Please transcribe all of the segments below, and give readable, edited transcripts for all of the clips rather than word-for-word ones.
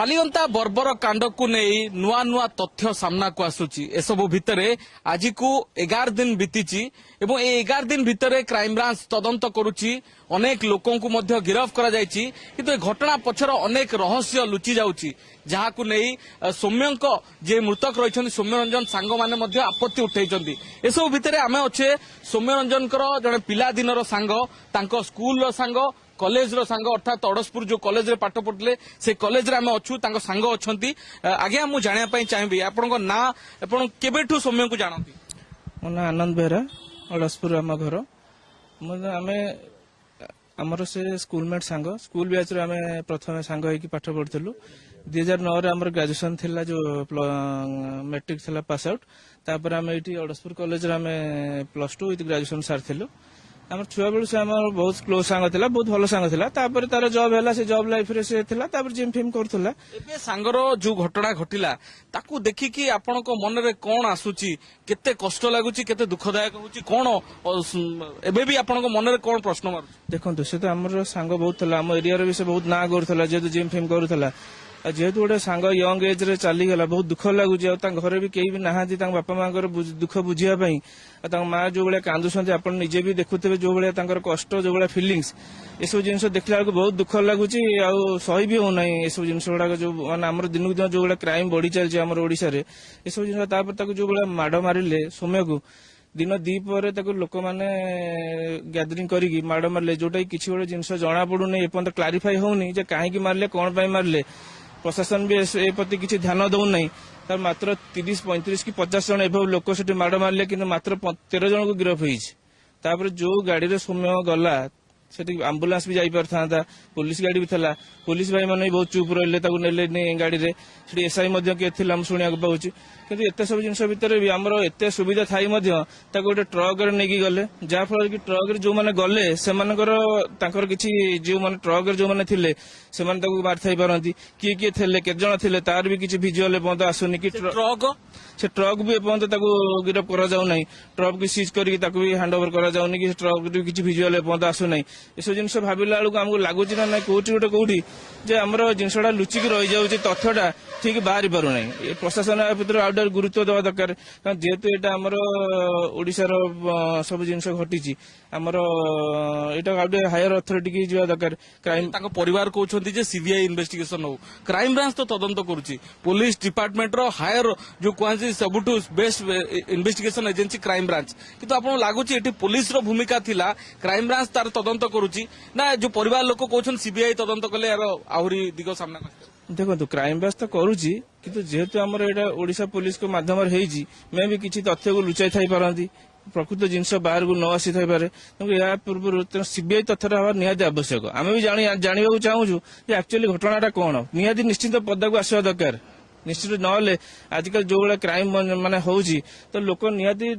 कालियंता बर्बर कांड को नहीं नुआ नुआ तथ्य सामना को आसुची एसबू भितर आज को 11 दिन बीती 11 दिन भितर क्राइम ब्रांच तदंत करुची अनेक लोकों को मध्य गिरफ करा जायछि किंतु घटना पछर अनेक रहस्य लुचि जाउची जहाँ को नहीं सौम्यंक जे मृतक रही सौम्य रंजन सांग माने मध्य आपत्ति उठेइछन्ती एसबू भितर आमे अच्छे सौम्य रंजन जड़े पिला दिन सांग तांको स्कूल रो सांग कॉलेज रो सांग अर्थात अड़सपुर जो कॉलेज रे पाठ पढ़ुले से कॉलेज रे आमे अच्छू तांको सांग अछंती आगे मु जानिया पई चाहिबी आपन को ना आपन केबेठू सौम्य को जानती मो ना आनंद बेहरा अड़सपुर आम घर आमे आमर से स्कूलमेट सांग स्कूल बैच रे आमे प्रथम सांग होई पाठ पढ़ुलु 2009 रे हमर ग्रेजुएशन थिला जो मैट्रिक थिला पास आउट तापर आमे एठी अड़सपुर कॉलेज रे आमे +2 विथ ग्रेजुएशन सारथिलु आम छुआ बेलू से आम बहुत क्लोज सांग थिला बहुत भल सांग थिला तापर तार जॉब हैला से जॉब लाइफ रे से थिला तापर जिम फिम करथुला एबे सांगर जो घटना घटिला ताकू देखि कि आपन को मन रे कोन आसुची केते कष्ट लागुची केते दुखदायक होची कोन एबे भी आपन को मन रे कोन प्रश्न मारू देखंतु से तो हमर सांग बहुत थिला हम एरिया रे भी से बहुत ना करथुला जे जिम फिम करथुला जेहेतु गोटे सांग यंग एज रे चलीगला बहुत दुख लगुच घरे भी कई भी नहांती बापा माँ दुख बुझाई माँ जो भाई कांदुंट आप निजे भी देखुवे जो भाई कष्ट जो भाई फिलिंग्स एसब जिन देखला बेलू बहुत दुख लगुच सही भी होना एसब जिन गुड़ाक जो मानते आम दिन को दिन जो भाई क्राइम बढ़ी चलती आम ओडिशा रे एसब जिन जो भाई माड़ मारे सौम्य को दिन दीपर लोक मैंने गैदरिंग करके माड़ मारे जोटा किसी गोटे जिन जना पड़ूनी एपर्तंत क्लारीफाई होनी कहीं मारे कौन मारे प्रशासन भी ए प्रति किसी ध्यान दौना तार मात्र 30-35 कि 50 जन एभव लोक से माड़ मारे कि मात्र 13 जन को गिरफ होपर जो गाड़ी सौम्य गला से आंबुलांस भी जाई था पुलिस गाड़ी भी था पुलिस भाई मैंने बहुत चुप रही ने गाड़ी रे एसआई किए थे शुणा पाऊँ कि एत सब जिन भितर भी आमर एत सुविधा थी गोटे ट्रक नहीं गले जहाँफल कि ट्रक जो मैंने गले से किसी जो मैंने ट्रक जो मैंने थे से मारी थी पारती किए किए थे केत जन थे तार भी किसी भिजुआल एपर्तंत आसुनी कि ट्रक से ट्रक भी एपर्तंत गिरफ करा ट्रक भी सीज करके भी हैंड ओवर करा कि ट्रक भी किसी भिजुआल एपर्तंत आसुना एसब जिन भाविला बेलू आमको लगुच ना ना कौटी गोटे कौटी जे आमर जिनसा लुचिक रही जाऊँगी तथ्यटा ठीक बाहरी पार ना प्रशासन भितर आउट गुरुत्व देवा दरकार कारण जेहेतु यहाँ आमर ओडिशार सब जिन घटी आमर यहाँ आउट हायर अथॉरिटी की जावा दरकार क्राइम परिवार कहते सीबीआई इन्वेस्टिगेशन हो क्राइम ब्रांच तो तदंत करुच्ची पुलिस डिपार्टमेंट रो हायर जो कहते सबुठू best investigation agency crime branch किंतु आपन लागुची एठी पुलिस रो भूमिका थिला क्राइम ब्रांच तार तदंत करुच्ची ना जो परिवार लोक कहते सीबीआई तदंत कले यार आहरी दिग सामना देखो क्राइम ब्रांच तो करुच्ची किंतु जेहेतु आमर एटा ओडिशा पुलिस को माध्यम मैं भी किसी तथ्य को लुचाई थी पारती प्रकृत जिनस बाहर को न आसी थाईपे या पूर्व सीबीआई तथ्य हवा निहाती आवश्यक आम भी जानवा चाहूँ एक्चुअली घटनाटा कौन निहाती निश्चित पदा को आसवा दरकार निश्चित ना आजिकल जो भाई क्राइम माने होउची तो लोक निहाती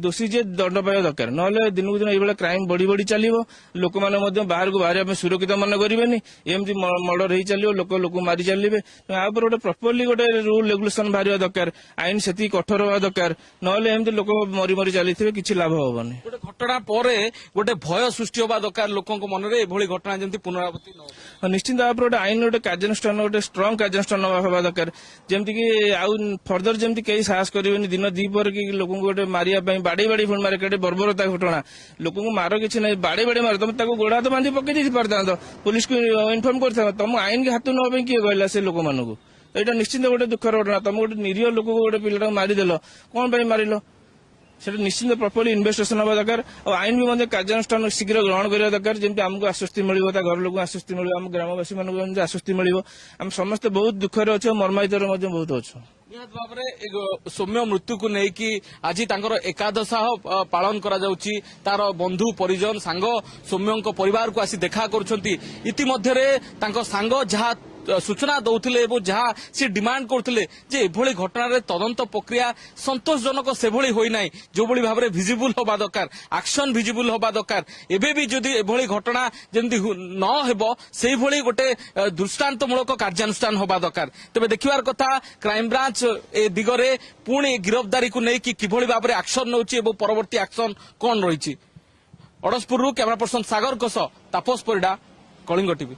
दोषी जे दंड पाइबा दरकार ना दिन को दिन ये क्राइम बढ़ी बढ़ी चलो लोक मैंने बाहर को बाहर सुरक्षित मन करेंगे एमती मर्डर हो चलो लोक लोक मारी चलिए यापर गोटे प्रॉपर्ली गोटे रूल रेगुलेशन बाहर दरकार आईन से कठोर हवा दरकार ना एमती लोक मरी मरी चली किसी लाभ हेनी गोटे घटना पर गोटे भय सृष्टि हवा दरकार लोकों मन में एभली घटना जमी पुनरावृत्ति निश्चित भाव गोटे आईन गोटे कार्यानुष्ठान गोटे स्ट्रंग कार्यानुष्ठान हवा दरकार जमती कि आउ फर्दर जमती कई साहस करेंगे दिन दीपर कि लोक गोटे मारिया बाड़ी बाड़ी पुणी मारे कटे बर्बरता घटना लोक मार किसी ना बाड़ी बाड़ी मार तुम गोड़ हाथ बांधी पकई पारता पुलिस को इनफर्म कर तुम आईन के हाथ ना किए कहला से लोक मानू यहाँ निश्चित गोटे दुखर घटना तुम गोटे निरीह लोक गोटे पिला मारिदेल कौन मारिल से निश्चित प्रॉपर्ली इन्वेस्टिगेशन हवा दरकार और आईन भी कार्यानुष्ठान शीघ्र ग्रहण करने दरकार जमी आमको आश्वस्ति मिले घर लोक आश्वस्ति मिले आम ग्रामवासी मान आश्वस्ति मिले आम समस्ते बहुत दुखर अच्छे मर्माहित बहुत अच्छे निहत भाव सौम्य मृत्यु को लेकिन आज एकादश पालन करा जाउची तार बंधु परिजन सांग सौम्य परिवार को आसी देखा करुछंती इतिमध्यरे तांको सांग जहाँ सूचना दौले जहाँ सी डिमांड करते जे एभली घटना तदंत प्रक्रिया संतोषजनक से भली होई नाही जो भली भाव में भिजिबल हवा दरकार एक्शन भिजिबल हवा दरकार एबे भी जदि एभली घटना जमती न हेबो सेही भली गोटे दृष्टांतमूलक कार्यानुष्ठान हवा दरकार तबे देखिबार कथा क्राइम ब्रांच ए दिगरे पुणी गिरफ्तारी को लेकिन किभली भाव में एक्शन नउची एवं परवर्ती एक्शन कौन रही अड़सपुर कैमरा पर्सन सागर कोस तापस परिडा कलिंग टीवी।